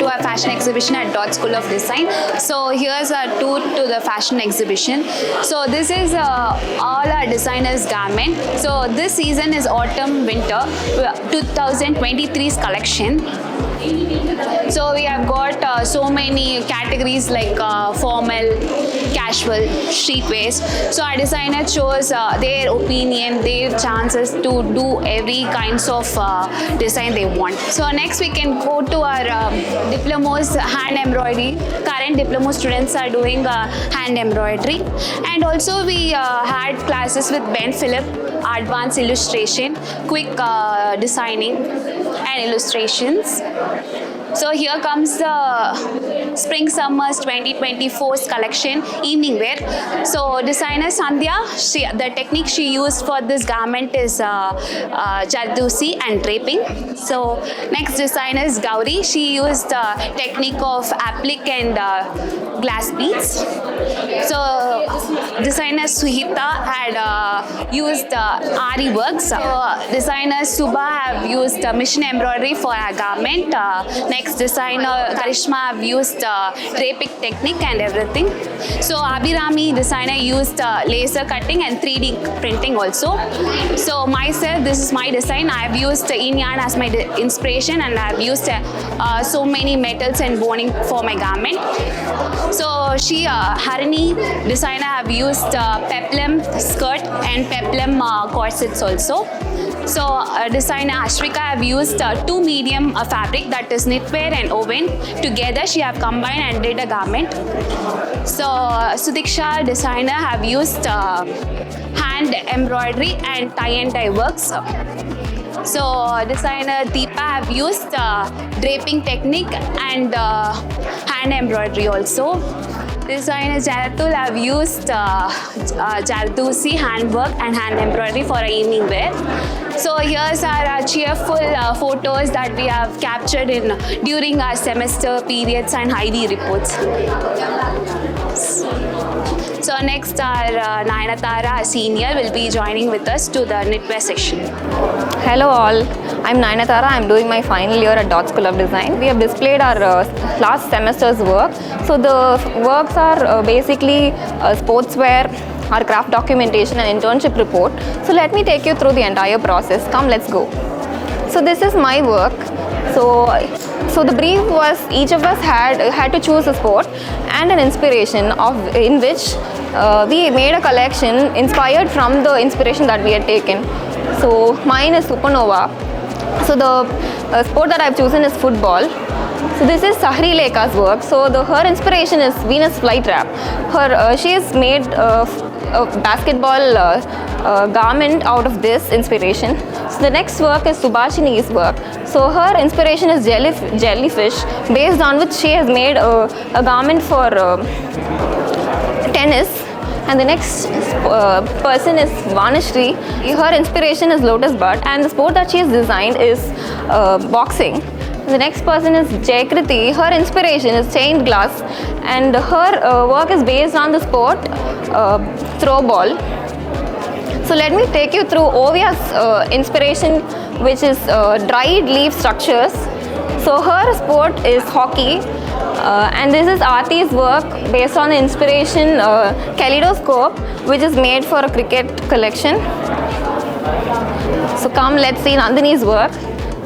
our fashion exhibition at Dot School of Design. So here's our tour to the fashion exhibition. So this is all our designers' garment. So this season is autumn winter 2023's collection. So we have got so many categories like formal, casual, streetwears. So our designer chose their opinion, their chances to do every kinds of design they want. So next we can go to our diplomas hand embroidery. Current diploma students are doing hand embroidery, and also we had classes with Ben Philip, advanced illustration, quick designing and illustrations. So here comes the Spring Summers 2024's collection, evening wear. So designer Sandhya, the technique she used for this garment is Jardosi and draping. So next designer is Gauri. She used the technique of applique and glass beads. So designer Suhita had used Ari works. So designer Subha have used mission embroidery for a garment. Next designer Karishma have used draping technique and everything. So Abhirami designer used laser cutting and 3D printing also. So myself, this is my design. I have used yin yarn as my inspiration, and I have used so many metals and boning for my garment. So she Harini designer have used peplum skirt and peplum corsets also. So designer Ashrika have used two medium fabric, that is knitwear and woven. Together she have combined and did a garment. So Sudiksha designer have used hand embroidery and tie and dye works. So designer Deepa have used draping technique and hand embroidery also. Designer Jaratul have used Jardosi handwork and hand embroidery for our evening wear. So here's our cheerful photos that we have captured during our semester periods and ID reports. So next our Nayanatara, a senior, will be joining with us to the knitwear section. Hello all, I'm Nayanatara. I'm doing my final year at Dot School of Design. We have displayed our last semester's work. So the works are basically sportswear, our craft documentation and internship report. So let me take you through the entire process. Come, let's go. So this is my work. So the brief was each of us had to choose a sport and an inspiration in which we made a collection inspired from the inspiration that we had taken. So mine is Supernova. So the sport that I've chosen is football. So this is Sahri Lekha's work. So her inspiration is Venus flytrap. She has made a basketball garment out of this inspiration. So the next work is Subhashini's work. So her inspiration is jellyfish, based on which she has made a garment for tennis. And the next person is Vanashri. Her inspiration is lotus bud, and the sport that she has designed is boxing. The next person is Jaikriti. Her inspiration is stained glass, and her work is based on the sport throw ball. So let me take you through Ovia's inspiration, which is dried leaf structures. So her sport is hockey, and this is Aarti's work based on the inspiration kaleidoscope, which is made for a cricket collection. So come, let's see Nandini's work.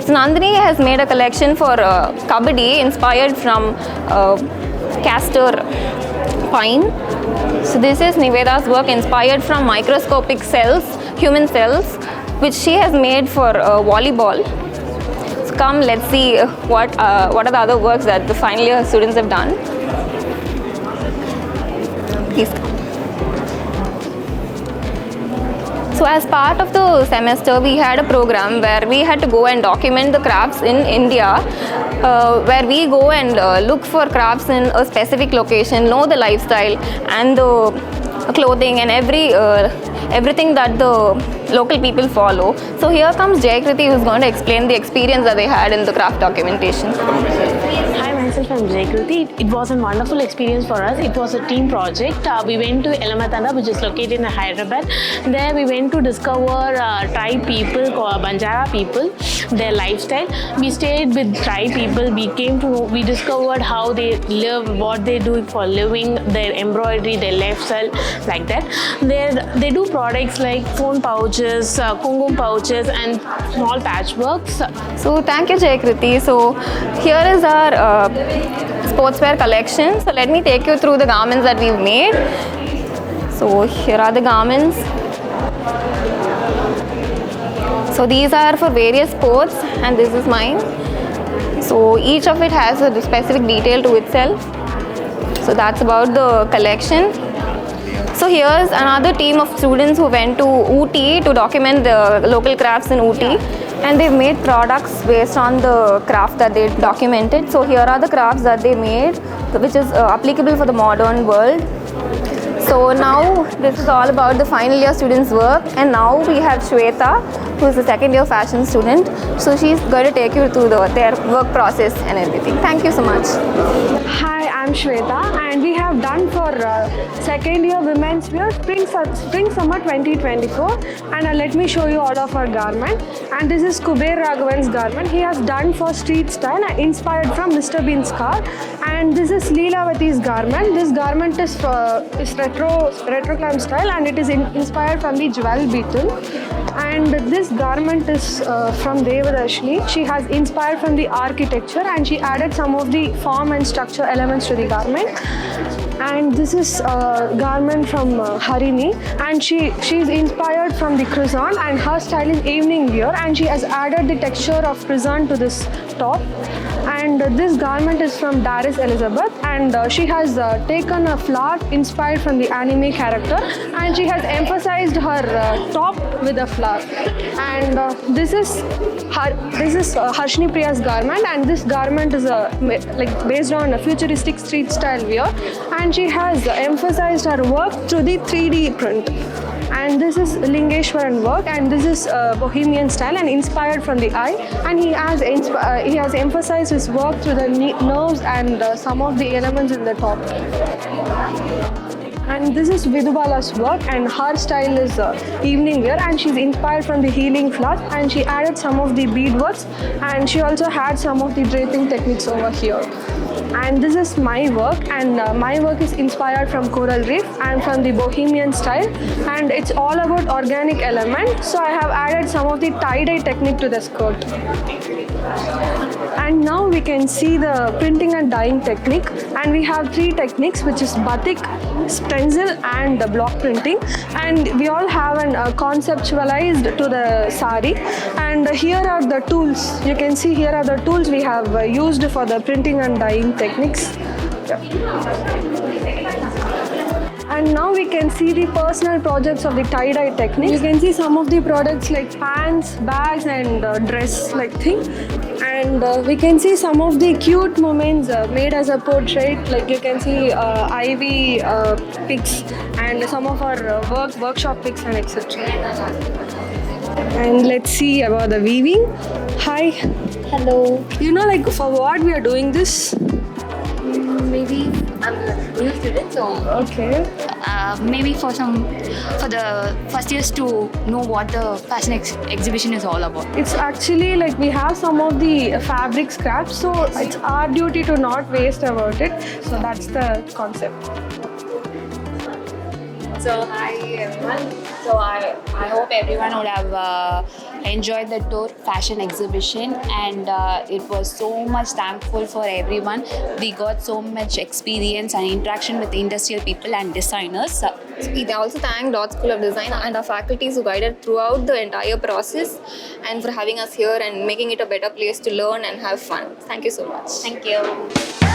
So Nandini has made a collection for kabaddi inspired from castor pine. So this is Niveda's work inspired from microscopic cells, human cells, which she has made for volleyball. So come, let's see what are the other works that the final year students have done. Please come. So as part of the semester, we had a program where we had to go and document the crafts in India, where we go and look for crafts in a specific location, know the lifestyle and the clothing and everything that the local people follow. So here comes Jaikriti, who is going to explain the experience that they had in the craft documentation. Hi myself, myself, I'm Jaykruti. It was a wonderful experience for us. It was a team project. We went to Elamatanda, which is located in Hyderabad. There we went to discover tribe people, Banjara people, their lifestyle. We stayed with tribe people. We discovered how they live, what they do for living, their embroidery, their lifestyle, like that. They do products like phone pouches, kungum pouches, and small patchworks. So thank you, Jaykruti. So here is our sportswear collection. So let me take you through the garments that we've made. So here are the garments. So these are for various sports, and this is mine. So each of it has a specific detail to itself. So that's about the collection. So here's another team of students who went to Ooty to document the local crafts in Ooty, and they've made products based on the craft that they documented. So here are the crafts that they made, which is applicable for the modern world. So now this is all about the final year students' work, and now we have Shweta, who is a second year fashion student. So she's going to take you through their work process and everything. Thank you so much. Hi, I'm Shweta, and we have done for second year women's wear spring summer 2024, and let me show you all of our garment. And this is Kuber Raghavan's garment. He has done for street style and inspired from Mr. Bean's car. And this is Leelavati's garment. This garment is retro glam style, and it is inspired from the jewel beetle. And this garment is from Devadarshini. She has inspired from the architecture, and she added some of the form and structure elements to the garment. And this is a garment from Harini, and she is inspired from the croissant, and her style is evening wear, and she has added the texture of croissant to this top. And this garment is from Daris Elizabeth, and she has taken a flower inspired from the anime character, and she has emphasized her top with a flower. And this is Harshini Priya's garment, and this garment is based on a futuristic street style wear, and she has emphasized her work through the 3D print. And this is Lingeshwaran work, and this is Bohemian style and inspired from the eye, and he has emphasized his work through the nerves and some of the elements in the top. And this is Vidubala's work, and her style is evening wear, and she's inspired from the healing flowers, and she added some of the beadworks, and she also had some of the draping techniques over here. And this is my work, and my work is inspired from coral reef and from the bohemian style, and it's all about organic element. So I have added some of the tie-dye technique to the skirt. And now we can see the printing and dyeing technique, and we have 3 techniques, which is batik, stencil, and block printing. And we all have an conceptualized to the sari. And here are the tools. You can see here are the tools we have used for the printing and dyeing techniques. And now we can see the personal projects of the tie-dye technique. You can see some of the products like pants, bags, and dress like thing. And we can see some of the cute moments made as a portrait. Like you can see Ivy pics and some of our workshop pics and etc. And let's see about the weaving. Hi. Hello. You know, like for what we are doing this? Maybe I'm a new student, so Okay. maybe for the first years to know what the fashion exhibition is all about. It's actually like we have some of the fabric scraps, so it's our duty to not waste about it. So that's the concept. So hi everyone. So I hope everyone would have enjoyed the tour fashion exhibition, and it was so much thankful for everyone. We got so much experience and interaction with industrial people and designers. We also thank Dot School of Design and our faculties who guided throughout the entire process, and for having us here and making it a better place to learn and have fun. Thank you so much. Thank you.